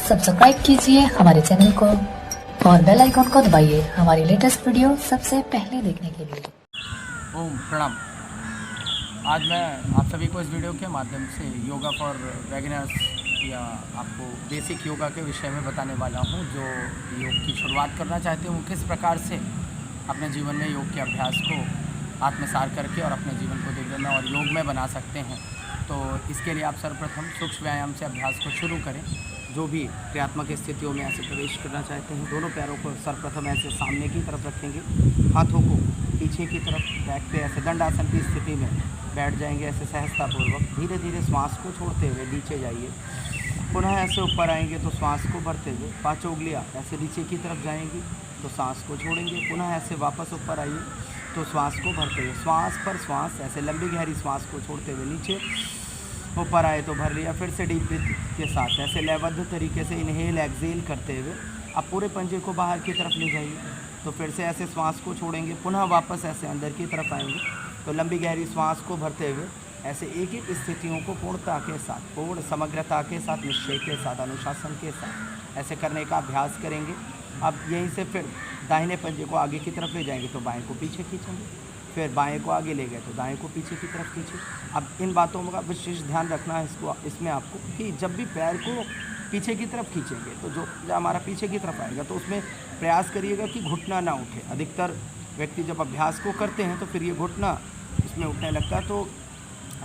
Subscribe कीजिए हमारे channel को और बेल आइकॉन को दबाइए हमारी लेटेस्ट वीडियो सबसे पहले देखने के लिए। ओम प्रणाम। आज मैं आप सभी को इस वीडियो के माध्यम से योगा फॉर बिगिनर्स या आपको बेसिक योगा के विषय में बताने वाला हूं। जो योग की शुरुआत करना चाहते हैं वो किस प्रकार से अपने जीवन में योग के अभ्यास को आत्मसात करके और अपने जीवन को दिव्य और योग में बना सकते हैं। तो इसके लिए आप सर्वप्रथम सूक्ष्म व्यायाम से अभ्यास को शुरू करें। जो भी क्रियात्मक स्थितियों में ऐसे प्रवेश करना चाहते हैं, दोनों पैरों को सर्वप्रथम ऐसे सामने की तरफ रखेंगे, हाथों को पीछे की तरफ बैक पे ऐसे दंडासन की स्थिति में बैठ जाएंगे। ऐसे सहजतापूर्वक धीरे धीरे श्वास को छोड़ते हुए नीचे जाइए। पुनः ऐसे ऊपर आएंगे तो श्वास को भरते हुए पांचों उंगलियां ऐसे नीचे की तरफ जाएंगी तो सांस को छोड़ेंगे। पुनः ऐसे वापस ऊपर आइए तो श्वास को भरते हुए श्वास पर श्वास ऐसे लंबी गहरी श्वास को छोड़ते हुए नीचे ऊपर आए तो भर लिया। फिर से डीप ब्रीथ के साथ ऐसे लयबद्ध तरीके से इनहेल एक्सेल करते हुए आप पूरे पंजे को बाहर की तरफ ले जाइए। तो फिर से ऐसे श्वास को छोड़ेंगे, पुनः वापस ऐसे अंदर की तरफ आएंगे तो लंबी गहरी श्वास को भरते हुए ऐसे एक एक स्थितियों को पूर्णता के साथ, पूर्ण समग्रता के साथ, निश्चय के साथ, अनुशासन के साथ ऐसे करने का अभ्यास करेंगे। अब यहीं से फिर दाहिने पंजे को आगे की तरफ ले जाएंगे तो बाएं को पीछे खींचेंगे, फिर बाएं को आगे ले गए तो दाएं को पीछे की तरफ खींचे। अब इन बातों का विशेष ध्यान रखना है इसमें आपको कि जब भी पैर को पीछे की तरफ खींचेंगे तो जो हमारा पीछे की तरफ आएगा तो उसमें प्रयास करिएगा कि घुटना ना उठे। अधिकतर व्यक्ति जब अभ्यास को करते हैं तो फिर ये घुटना इसमें उठने लगता है। तो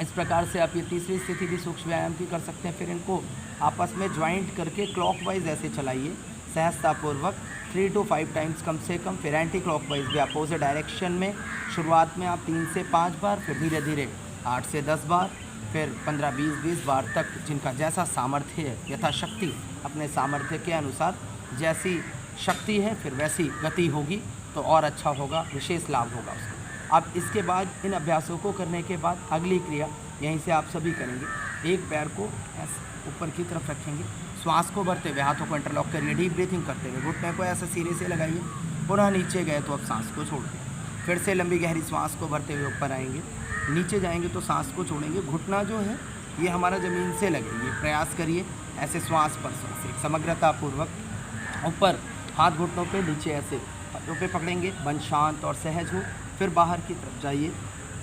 इस प्रकार से आप ये तीसरी स्थिति भी सूक्ष्म व्यायाम की कर सकते हैं। फिर इनको आपस में ज्वाइंट करके क्लॉकवाइज ऐसे चलाइए सहजतापूर्वक 3 to 5 टाइम्स कम से कम। फिर एंटी क्लॉकवाइज भी अपोजिट डायरेक्शन में शुरुआत में आप 3 से 5 बार, फिर धीरे धीरे 8 से 10 बार, फिर 15, 20 बार तक जिनका जैसा सामर्थ्य है, यथाशक्ति अपने सामर्थ्य के अनुसार जैसी शक्ति है फिर वैसी गति होगी तो और अच्छा होगा, विशेष लाभ होगा उसको। अब इसके बाद इन अभ्यासों को करने के बाद अगली क्रिया यहीं से आप सभी करेंगे। एक पैर को ऐसे ऊपर की तरफ रखेंगे, श्वास को भरते हुए हाथों को इंटरलॉक करिए, डीप ब्रीथिंग करते हुए घुटने को ऐसे सिरे से लगाइए। पुनः नीचे गए तो अब सांस को छोड़ दें। फिर से लंबी गहरी श्वास को भरते हुए ऊपर आएंगे, नीचे जाएंगे तो सांस को छोड़ेंगे। घुटना जो है ये हमारा ज़मीन से लगे, ये प्रयास करिए ऐसे श्वास पर श्वास एक समग्रतापूर्वक ऊपर, हाथ घुटनों पे नीचे ऐसे हाथों पे पकड़ेंगे, मन शांत और सहज हो। फिर बाहर की तरफ जाइए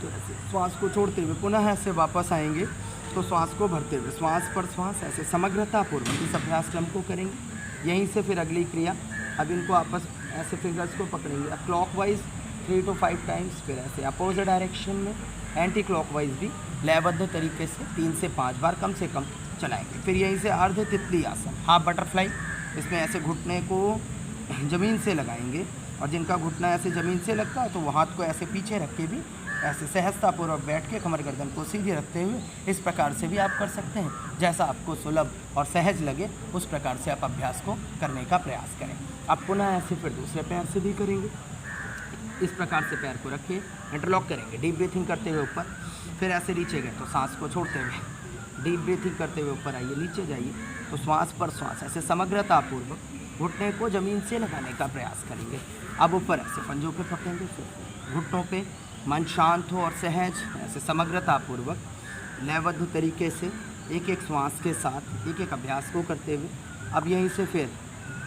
तो ऐसे श्वास को छोड़ते हुए पुनः ऐसे वापस आएंगे तो श्वास को भरते हुए श्वास पर श्वास ऐसे समग्रतापूर्वक इस अभ्यास क्रम को करेंगे। यहीं से फिर अगली क्रिया, अब इनको आपस ऐसे फिंगर्स को पकड़ेंगे क्लॉकवाइज 3 to 5 टाइम्स, फिर ऐसे अपोजिट डायरेक्शन में एंटी क्लॉकवाइज भी लयबद्ध तरीके से 3 से 5 बार कम से कम चलाएंगे। फिर यहीं से अर्ध तितली आसन, हाफ बटरफ्लाई, इसमें ऐसे घुटने को ज़मीन से लगाएंगे और जिनका घुटना ऐसे ज़मीन से लगता है तो वो हाथ को ऐसे पीछे रख के भी ऐसे सहजतापूर्वक बैठ के कमर गर्दन को सीधी रखते हुए इस प्रकार से भी आप कर सकते हैं। जैसा आपको सुलभ और सहज लगे उस प्रकार से आप अभ्यास को करने का प्रयास करें। अब पुनः ऐसे फिर दूसरे पैर से भी करेंगे। इस प्रकार से पैर को रखिए, इंटरलॉक करेंगे, डीप ब्रीथिंग करते हुए ऊपर, फिर ऐसे नीचे गए तो सांस को छोड़ते हुए डीप ब्रीथिंग करते हुए ऊपर आइए, नीचे जाइए तो श्वास पर श्वास ऐसे समग्रतापूर्वक घुटने को ज़मीन से लगाने का प्रयास करेंगे। अब ऊपर ऐसे पंजों पे पकड़ेंगे, फिर घुटनों पे मन शांत हो और सहज ऐसे समग्रतापूर्वक लयबद्ध तरीके से एक एक श्वास के साथ एक एक अभ्यास को करते हुए अब यहीं से फिर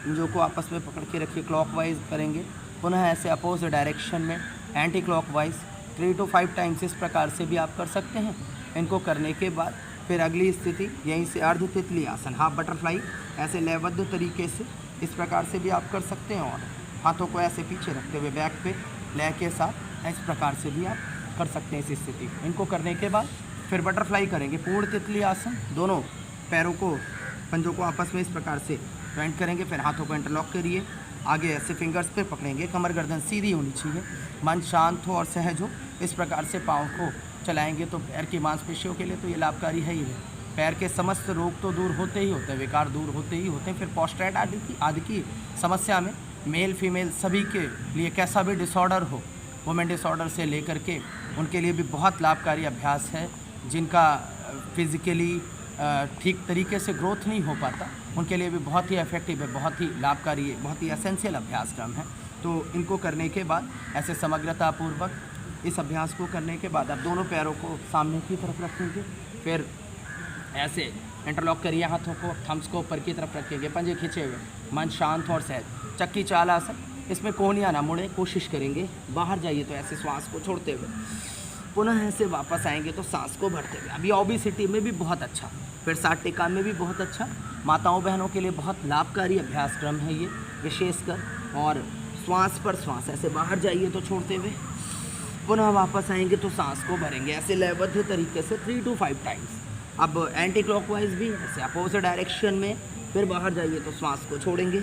पंजों को आपस में पकड़ के रखिए, क्लॉकवाइज करेंगे, पुनः ऐसे अपोजिट डायरेक्शन में एंटी क्लॉकवाइज 3 to 5 टाइम्स इस प्रकार से भी आप कर सकते हैं। इनको करने के बाद फिर अगली स्थिति यहीं से अर्ध तितली आसन, हाफ बटरफ्लाई, ऐसे लयबद्ध तरीके से इस प्रकार से भी आप कर सकते हैं। और हाथों को ऐसे पीछे रखते हुए बैक पे लय के साथ इस प्रकार से भी आप कर सकते हैं इस स्थिति को। इनको करने के बाद फिर बटरफ्लाई करेंगे, पूर्ण तितली आसन, दोनों पैरों को पंजों को आपस में इस प्रकार से जॉइंट करेंगे। फिर हाथों को इंटरलॉक करिए, आगे ऐसे फिंगर्स पे पकड़ेंगे, कमर गर्दन सीधी होनी चाहिए, मन शांत हो और सहज हो। इस प्रकार से पाँव को चलाएंगे तो पैर की मांसपेशियों के लिए तो ये लाभकारी है ही है। पैर के समस्त रोग तो दूर होते ही होते हैं, विकार दूर होते ही होते हैं। फिर पोस्ट्रेट आदि की समस्या में मेल फीमेल सभी के लिए कैसा भी डिसऑर्डर हो, वुमेन डिसऑर्डर से लेकर के उनके लिए भी बहुत लाभकारी अभ्यास है। जिनका फिज़िकली ठीक तरीके से ग्रोथ नहीं हो पाता उनके लिए भी बहुत ही इफेक्टिव है, बहुत ही लाभकारी है, बहुत ही एसेंशियल अभ्यास क्रम है। तो इनको करने के बाद ऐसे समग्रतापूर्वक इस अभ्यास को करने के बाद आप दोनों पैरों को सामने की तरफ रखेंगे, फिर ऐसे इंटरलॉक करिए हाथों को, थम्स को ऊपर की तरफ रखेंगे, पंजे खींचे हुए, मन शांत और सहज, चक्की चाल आसन। इसमें कोहनियाँ ना मुड़े, कोशिश करेंगे। बाहर जाइए तो ऐसे श्वास को छोड़ते हुए, पुनः ऐसे वापस आएंगे तो सांस को भरते हुए। अभी ओबेसिटी में भी बहुत अच्छा, फिर साटिका में भी बहुत अच्छा, माताओं बहनों के लिए बहुत लाभकारी अभ्यास क्रम है ये विशेषकर। और श्वास पर श्वास, ऐसे बाहर जाइए तो छोड़ते हुए, पुनः वापस आएंगे तो सांस को भरेंगे, ऐसे लयबद्ध तरीके से 3 to 5 टाइम्स। अब एंटी क्लॉकवाइज भी ऐसे अपोजिट डायरेक्शन में, फिर बाहर जाइए तो श्वास को छोड़ेंगे,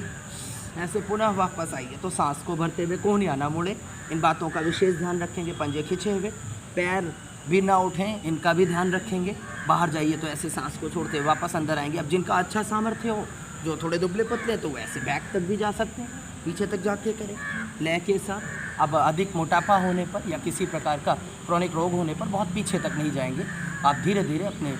ऐसे पुनः वापस आइए तो सांस को भरते हुए, कोहनियाँ ना मुड़े, इन बातों का विशेष ध्यान रखेंगे। पंजे खींचे हुए, पैर भी ना उठें, इनका भी ध्यान रखेंगे। बाहर जाइए तो ऐसे सांस को छोड़ते हुए वापस अंदर आएंगे। अब जिनका अच्छा सामर्थ्य हो, जो थोड़े दुबले पतले हैं, तो वो ऐसे बैक तक भी जा सकते हैं, पीछे तक जाके करें लय के साथ। अब अधिक मोटापा होने पर या किसी प्रकार का क्रोनिक रोग होने पर बहुत पीछे तक नहीं जाएंगे, आप धीरे धीरे अपने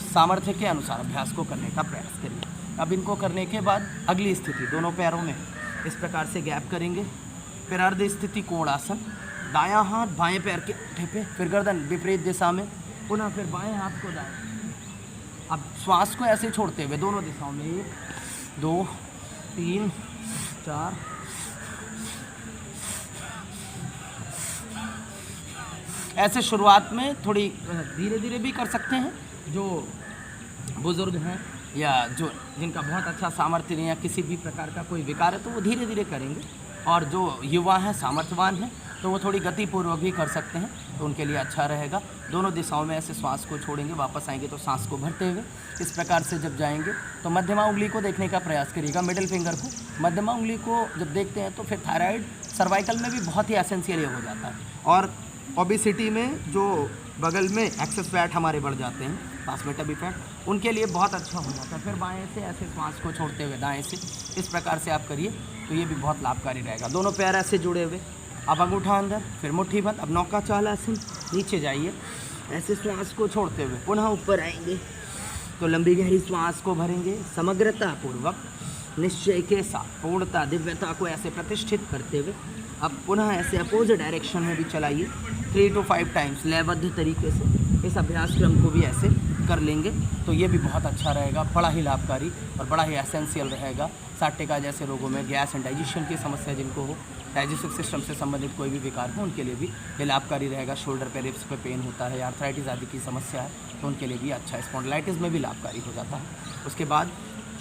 सामर्थ्य के अनुसार अभ्यास को करने का प्रयास करिए। अब इनको करने के बाद अगली स्थिति, दोनों पैरों में इस प्रकार से गैप करेंगे, फिर अर्ध स्थिति कोण आसन, दायां हाथ बाएं पैर के अंगूठे पे, फिर गर्दन विपरीत दिशा में, पुनः फिर बाएं हाथ को दाएं। अब श्वास को ऐसे छोड़ते हुए दोनों दिशाओं में, 1 2 3 4, ऐसे शुरुआत में थोड़ी धीरे धीरे भी कर सकते हैं। जो बुज़ुर्ग हैं या जो जिनका बहुत अच्छा सामर्थ्य नहीं है, किसी भी प्रकार का कोई विकार है, तो वो धीरे धीरे करेंगे। और जो युवा हैं, सामर्थ्यवान हैं, तो वो थोड़ी गतिपूर्वक भी कर सकते हैं, तो उनके लिए अच्छा रहेगा। दोनों दिशाओं में ऐसे श्वास को छोड़ेंगे, वापस आएंगे तो सांस को भरते हुए इस प्रकार से जब जाएंगे तो मध्यमा उंगली को देखने का प्रयास करिएगा, मिडिल फिंगर को। मध्यमा उंगली को जब देखते हैं तो फिर थायराइड, सर्वाइकल में भी बहुत ही एसेंशियल हो जाता है। और ओबेसिटी में जो बगल में एक्सेस फैट हमारे बढ़ जाते हैं, पास में टबी फैट, उनके लिए बहुत अच्छा हो जाता है। फिर बाएं से ऐसे श्वास को छोड़ते हुए दाएं से इस प्रकार से आप करिए तो ये भी बहुत लाभकारी रहेगा। दोनों पैर ऐसे जुड़े हुए, अब अंगूठा अंदर, फिर मुट्ठी बंद। अब नौका चाल आसन, नीचे जाइए, ऐसे श्वास को छोड़ते हुए पुनः ऊपर आएंगे तो लंबी गहरी श्वास को भरेंगे, समग्रता पूर्वक, निश्चय के साथ, पूर्णता, दिव्यता को ऐसे प्रतिष्ठित करते हुए। अब पुनः ऐसे अपोजिट डायरेक्शन में भी चलाइए 3 to 5 टाइम्स लयबद्ध तरीके से। इस अभ्यास क्रम को भी ऐसे कर लेंगे तो ये भी बहुत अच्छा रहेगा, बड़ा ही लाभकारी और बड़ा ही एसेंशियल रहेगा। साटिका जैसे रोगों में, गैस एंड डाइजेशन की समस्या जिनको हो, डाइजेस्टिव सिस्टम से संबंधित कोई भी विकार हो, उनके लिए भी ये लाभकारी रहेगा। शोल्डर पे, रिब्स पे पेन होता है, आर्थराइटिस आदि की समस्या है, तो उनके लिए भी अच्छा है। स्पॉन्डिलाइटिस में भी लाभकारी हो जाता है। उसके बाद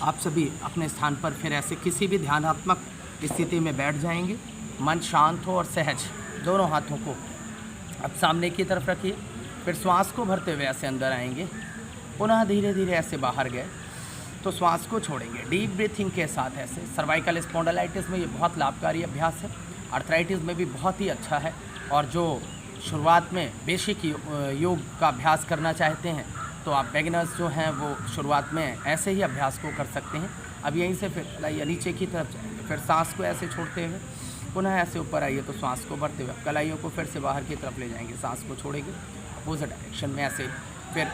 आप सभी अपने स्थान पर फिर ऐसे किसी भी ध्यानात्मक स्थिति में बैठ जाएंगे, मन शांत हो और सहज। दोनों हाथों को अब सामने की तरफ रखिए, फिर श्वास को भरते हुए ऐसे अंदर आएंगे, पुनः धीरे धीरे ऐसे बाहर गए तो श्वास को छोड़ेंगे डीप ब्रीथिंग के साथ। ऐसे सर्वाइकल स्पॉन्डिलाइटिस में ये बहुत लाभकारी अभ्यास है, आर्थराइटिस में भी बहुत ही अच्छा है। और जो शुरुआत में बेसिक योग का अभ्यास करना चाहते हैं तो आप बिगिनर्स जो हैं वो शुरुआत में ऐसे ही अभ्यास को कर सकते हैं। अब यहीं से फिर कलाइयाँ नीचे की तरफ जाएंगे, फिर सांस को ऐसे छोड़ते हुए पुनः ऐसे ऊपर आइए तो श्वास को भरते हुए कलाइयों को फिर से बाहर की तरफ ले जाएंगे, सांस को छोड़ेंगे अपोजिट डायरेक्शन में ऐसे। फिर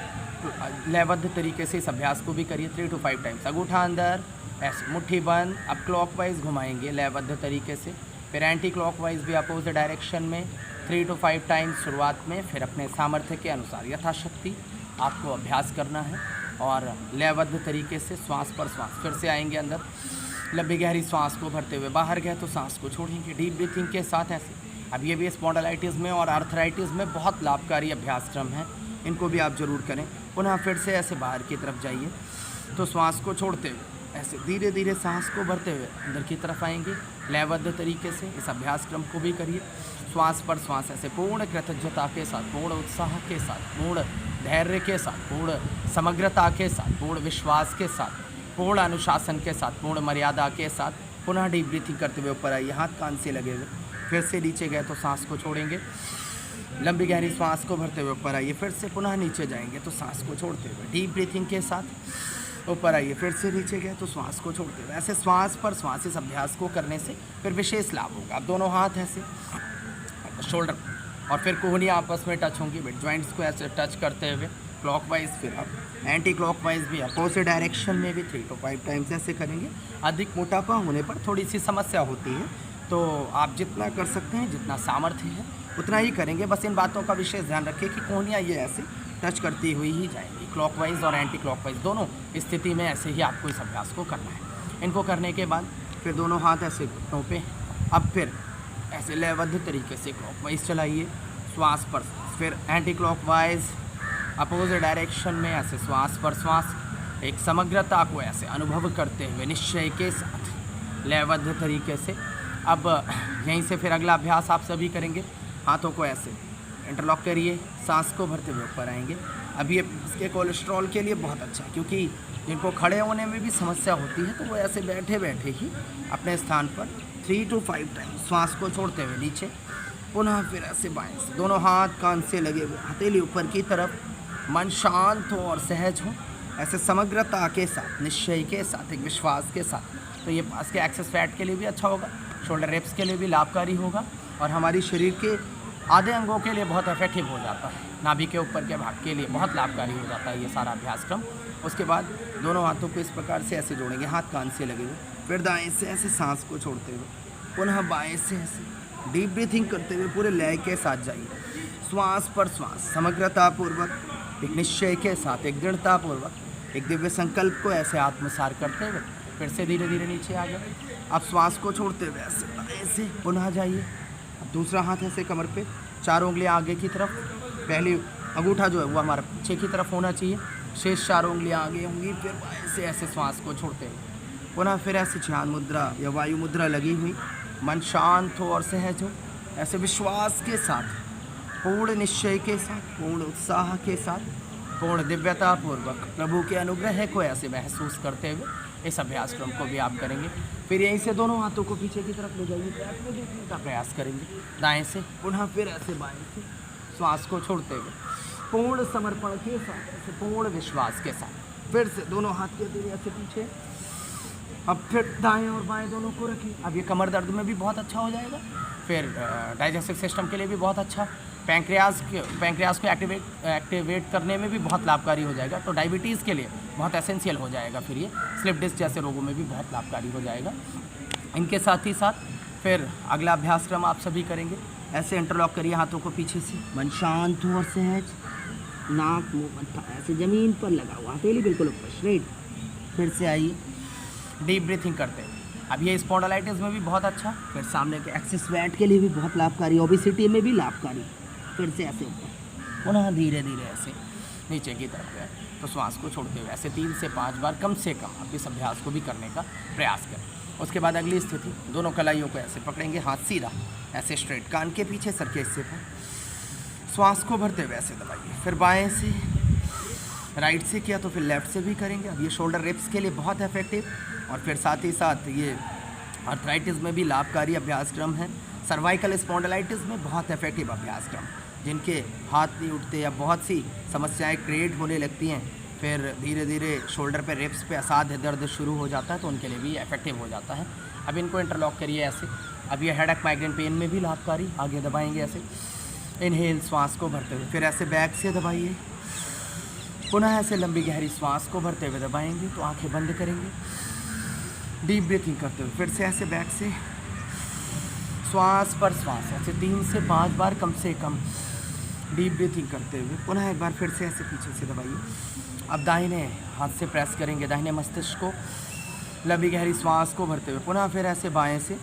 लयबद्ध तरीके से इस अभ्यास को भी करिए 3 to 5 टाइम्स। अंगूठा अंदर, ऐसे मुट्ठी बंद। अब क्लॉकवाइज घुमाएंगे लयबद्ध तरीके से, फिर एंटी क्लॉकवाइज भी अपोजिट डायरेक्शन में 3 to 5 टाइम्स शुरुआत में। फिर अपने सामर्थ्य के अनुसार यथाशक्ति आपको अभ्यास करना है और लयबद्ध तरीके से श्वास पर श्वास फिर से आएंगे अंदर, लंबी गहरी श्वास को भरते हुए बाहर गए तो सांस को छोड़ेंगे डीप ब्रीथिंग के साथ ऐसे। अब ये भी स्पॉन्डिलाइटिस में और आर्थराइटिस में बहुत लाभकारी अभ्यास क्रम है, इनको भी आप ज़रूर करें। पुनः फिर से ऐसे बाहर की तरफ जाइए तो श्वास को छोड़ते हुए ऐसे धीरे धीरे सांस को भरते हुए अंदर की तरफ आएंगे लयबद्ध तरीके से। इस अभ्यास क्रम को भी करिए श्वास पर श्वास ऐसे, पूर्ण कृतज्ञता के साथ, पूर्ण उत्साह के साथ, पूर्ण धैर्य के साथ, पूर्ण समग्रता के साथ, पूर्ण विश्वास के साथ, पूर्ण अनुशासन के साथ, पूर्ण मर्यादा के साथ। पुनः डीप ब्रीथिंग करते हुए ऊपर आइए, हाथ कान से लगे हुए, फिर से नीचे गए तो सांस को छोड़ेंगे, लंबी गहरी श्वास को भरते हुए ऊपर आइए, फिर से पुनः नीचे जाएंगे तो सांस को छोड़ते हुए डीप ब्रीथिंग के साथ ऊपर आइए, फिर से नीचे गए तो श्वास को छोड़ते हुए ऐसे श्वास पर श्वास इस अभ्यास को करने से फिर विशेष लाभ होगा। अब दोनों हाथ ऐसे शोल्डर और फिर कोहनियाँ आपस में टच होंगी, मिड जॉइंट्स को ऐसे टच करते हुए क्लॉकवाइज, फिर अब एंटी क्लॉकवाइज भी अपोजिट डायरेक्शन में भी 3 to 5 टाइम्स ऐसे करेंगे। अधिक मोटापा होने पर थोड़ी सी समस्या होती है, तो आप जितना कर सकते हैं, जितना सामर्थ्य है उतना ही करेंगे। बस इन बातों का विशेष ध्यान रखिए कि कोहनियाँ ये ऐसे टच करती हुई ही जाएंगी। क्लॉकवाइज और एंटी क्लॉकवाइज दोनों स्थिति में ऐसे ही आपको इस अभ्यास को करना है। इनको करने के बाद फिर दोनों हाथ ऐसे घुटनों पे, अब फिर ऐसे लयबद्ध तरीके से क्लॉकवाइज चलाइए, श्वास पर फिर एंटी क्लॉकवाइज अपोजिट डायरेक्शन में ऐसे श्वास पर श्वास, एक समग्रता को ऐसे अनुभव करते हुए निश्चय के साथ लयबद्ध तरीके से। अब यहीं से फिर अगला अभ्यास आप सभी करेंगे। हाथों को ऐसे इंटरलॉक करिए, सांस को भरते हुए ऊपर आएंगे। अब ये इसके कोलेस्ट्रॉल के लिए बहुत अच्छा है, क्योंकि जिनको खड़े होने में भी समस्या होती है तो वो ऐसे बैठे बैठे ही अपने स्थान पर 3 to 5 टाइम श्वास को छोड़ते हुए नीचे, पुनः फिर ऐसे बाएं से दोनों हाथ कान से लगे हुए, हथेली ऊपर की तरफ, मन शांत हो और सहज हो, ऐसे समग्रता के साथ, निश्चय के साथ, एक विश्वास के साथ। तो ये पास के एक्सेस फैट के लिए भी अच्छा होगा, शोल्डर रेप्स के लिए भी लाभकारी होगा और हमारी शरीर के आधे अंगों के लिए बहुत इफेक्टिव हो जाता है। नाभि के ऊपर के भाग के लिए बहुत लाभकारी हो जाता है ये सारा अभ्यास क्रम। उसके बाद दोनों हाथों को इस प्रकार से ऐसे जोड़ेंगे, हाथ कान से लगे हुए, फिर दाएं से ऐसे सांस को छोड़ते हुए, पुनः बाएं से ऐसे डीप ब्रीथिंग करते हुए पूरे लय के साथ जाइए, श्वास पर श्वास, समग्रतापूर्वक, एक निश्चय के साथ, एक दृढ़तापूर्वक, एक दिव्य संकल्प को ऐसे आत्मसार करते हुए फिर से धीरे धीरे नीचे आ गए। अब श्वास को छोड़ते हुए ऐसे पुनः जाइए। अब दूसरा हाथ ऐसे कमर पे, 4 उंगलियां आगे की तरफ, पहली अंगूठा जो है वो हमारा पीछे की तरफ होना चाहिए, शेष 4 उंगलियां आगे होंगी। फिर ऐसे ऐसे श्वास को छोड़ते हुए पुनः फिर ऐसे ध्यान मुद्रा या वायु मुद्रा लगी हुई, मन शांत हो और सहज हो, ऐसे विश्वास के साथ, पूर्ण निश्चय के साथ, पूर्ण उत्साह के साथ, पूर्ण दिव्यतापूर्वक प्रभु के अनुग्रह को ऐसे महसूस करते हुए इस अभ्यास क्रम को भी आप करेंगे। फिर यहीं से दोनों हाथों को पीछे की तरफ ले जाइए, बैक में देखने का प्रयास करेंगे, दाएं से, पुनः फिर ऐसे बाएं से, श्वास को छोड़ते हुए पूर्ण समर्पण के साथ, ऐसे पूर्ण विश्वास के साथ, फिर से दोनों हाथ के धीरे ऐसे पीछे। अब फिर दाएं और बाएं दोनों को रखिए। अब ये कमर दर्द में भी बहुत अच्छा हो जाएगा, फिर डाइजेस्टिव सिस्टम के लिए भी बहुत अच्छा, पैंक्रियाज को एक्टिवेट करने में भी बहुत लाभकारी हो जाएगा। तो डायबिटीज़ के लिए बहुत एसेंशियल हो जाएगा, फिर ये स्लिप डिस्क जैसे रोगों में भी बहुत लाभकारी हो जाएगा। इनके साथ ही साथ फिर अगला अभ्यास क्रम आप सभी करेंगे। ऐसे इंटरलॉक करिए हाथों को पीछे से, मन शांत हो और सहज, नाक मुंह मत्था ऐसे ज़मीन पर लगा हुआ, हथेली बिल्कुल ऊपर स्ट्रेट। फिर से आइए, डीप ब्रीथिंग करते हैं। अब ये स्पॉन्डिलाइटिस में भी बहुत अच्छा, फिर सामने के एक्सेस फैट के लिए भी बहुत लाभकारी, ओबेसिटी में भी लाभकारी। फिर से ऐसे ऊपर, पुनः धीरे धीरे ऐसे नीचे की तरफ गए। तो श्वास को छोड़ते हुए ऐसे 3 से 5 बार कम से कम आप इस अभ्यास को भी करने का प्रयास करें। उसके बाद अगली स्थिति, दोनों कलाइयों को ऐसे पकड़ेंगे, हाथ सीधा ऐसे स्ट्रेट, कान के पीछे सर के हिस्से पर, श्वास को भरते हुए ऐसे दबाइए। फिर बाएं से, राइट से किया तो फिर लेफ़्ट से भी करेंगे। अब ये शोल्डर रिप्स के लिए बहुत इफेक्टिव और फिर साथ ही साथ ये आर्थराइटिस में भी लाभकारी अभ्यास क्रम है। सर्वाइकल स्पॉन्डिलाइटिस में बहुत इफेक्टिव अभ्यास क्रम, जिनके हाथ नहीं उठते या बहुत सी समस्याएं क्रिएट होने लगती हैं, फिर धीरे धीरे शोल्डर पे रिप्स पे असाध्य दर्द शुरू हो जाता है, तो उनके लिए भी इफेक्टिव हो जाता है। अब इनको इंटरलॉक करिए ऐसे। अब ये हेडेक माइग्रेन पेन में भी लाभकारी, आगे दबाएंगे ऐसे, इनहेल श्वास को भरते हुए, फिर ऐसे बैक से दबाइए, पुनः ऐसे लंबी गहरी श्वास को भरते हुए दबाएंगे। तो आंखें बंद करेंगे, डीप ब्रीथिंग करते हुए, फिर से ऐसे बैक से श्वास पर श्वास, ऐसे 3 से 5 बार कम से कम डीप ब्रीथिंग करते हुए पुनः एक बार फिर से ऐसे पीछे से दबाइए। अब दाहिने हाथ से प्रेस करेंगे दाहिने मस्तिष्क को, लंबी गहरी श्वास को भरते हुए, पुनः फिर ऐसे बाएं से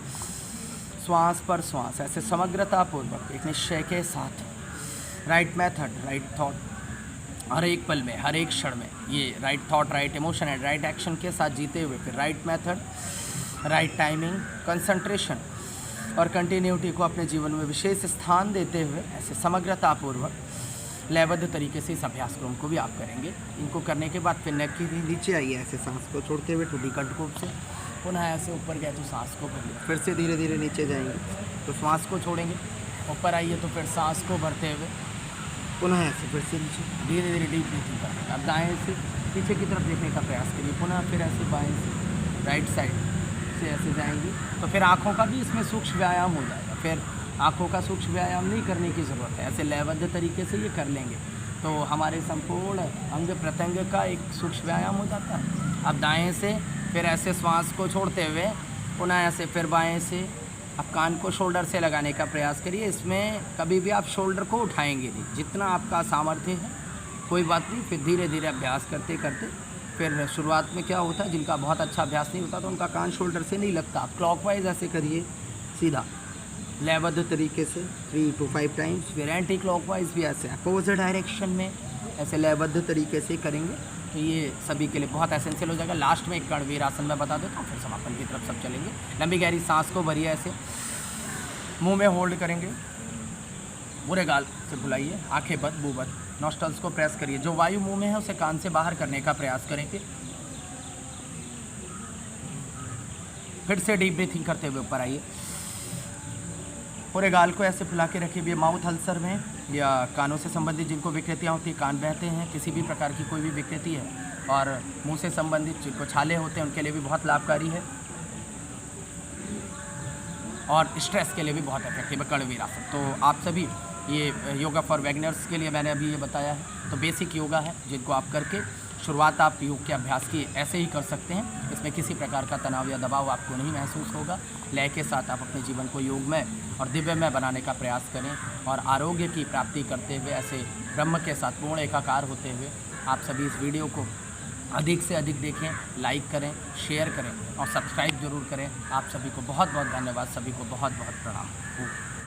श्वास पर श्वास, ऐसे समग्रतापूर्वक, एक निश्चय के साथ, राइट मेथड, राइट थॉट, हर एक पल में, हर एक क्षण में, ये right thought, right emotion and right action के साथ जीते हुए, फिर right method, right timing, concentration और कंटिन्यूटी को अपने जीवन में विशेष स्थान देते हुए ऐसे समग्रतापूर्वक लयबद्ध तरीके से इस अभ्यास क्रम को भी आप करेंगे। इनको करने के बाद फिर नेक की नीचे आइए, ऐसे सांस को छोड़ते हुए ठुड्डी कंठकूप से, पुनः ऐसे ऊपर गए तो सांस को भर लिया, फिर से धीरे धीरे नीचे जाएंगे तो श्वास को छोड़ेंगे, ऊपर आइए तो फिर सांस को भरते हुए पुनः ऐसे फिर से नीचे धीरे धीरे डीप ब्रीथिंग करेंगे। अब दाएँ से पीछे की तरफ देखने का प्रयास करिए, पुनः फिर ऐसे बाएँ से राइट साइड से ऐसे जाएंगे। तो फिर आँखों का भी इसमें सूक्ष्म व्यायाम हो जाएगा। फिर आँखों का सूक्ष्म व्यायाम नहीं करने की ज़रूरत है, ऐसे लयबद्ध तरीके से ये कर लेंगे तो हमारे संपूर्ण अंग प्रत्यंग का एक सूक्ष्म व्यायाम हो जाता है। अब दाएं से फिर ऐसे श्वास को छोड़ते हुए पुनः ऐसे फिर बाएं से, अब कान को शोल्डर से लगाने का प्रयास करिए। इसमें कभी भी आप शोल्डर को उठाएंगे नहीं, जितना आपका सामर्थ्य है कोई बात नहीं, फिर धीरे धीरे अभ्यास करते करते फिर शुरुआत में क्या होता है, जिनका बहुत अच्छा अभ्यास नहीं होता तो उनका कान शोल्डर से नहीं लगता। आप क्लॉकवाइज ऐसे करिए सीधा लयबद्ध तरीके से 3 to 5 टाइम्स, फिर एंटी क्लॉकवाइज भी ऐसे अपोजिट डायरेक्शन में ऐसे लयबद्ध तरीके से करेंगे तो ये सभी के लिए बहुत एसेंशियल हो जाएगा। लास्ट में एक कर्णवीर आसन मैं बता देता हूँ, फिर समापन की तरफ सब चलेंगे। लंबी गहरी सांस को भरिए, ऐसे मुंह में होल्ड करेंगे, पूरे गाल से बुलाइए, आंखें बंद, मुंह बंद, नॉस्ट्रल्स को प्रेस करिए। जो वायु मुंह में है उसे कान से बाहर करने का प्रयास करेंगे। फिर से डीप ब्रीथिंग करते हुए ऊपर आइए, पूरे गाल को ऐसे फुला के रखिए। ये माउथ अल्सर में या कानों से संबंधित जिनको विकृतियाँ होती हैं, कान बहते हैं, किसी भी प्रकार की कोई भी विकृति है, और मुंह से संबंधित जिनको छाले होते हैं उनके लिए भी बहुत लाभकारी है, और स्ट्रेस के लिए भी बहुत इफेक्टिव है कर्णवीर आसन। तो आप सभी ये योगा फॉर बिगिनर्स के लिए मैंने अभी ये बताया है, तो बेसिक योगा है जिनको आप करके शुरुआत आप योग के अभ्यास की ऐसे ही कर सकते हैं। इसमें किसी प्रकार का तनाव या दबाव आपको नहीं महसूस होगा। लय के साथ आप अपने जीवन को योगमय और दिव्यमय बनाने का प्रयास करें और आरोग्य की प्राप्ति करते हुए ऐसे ब्रह्म के साथ पूर्ण एकाकार होते हुए आप सभी इस वीडियो को अधिक से अधिक देखें, लाइक करें, शेयर करें और सब्सक्राइब जरूर करें। आप सभी को बहुत बहुत धन्यवाद, सभी को बहुत बहुत प्रणाम।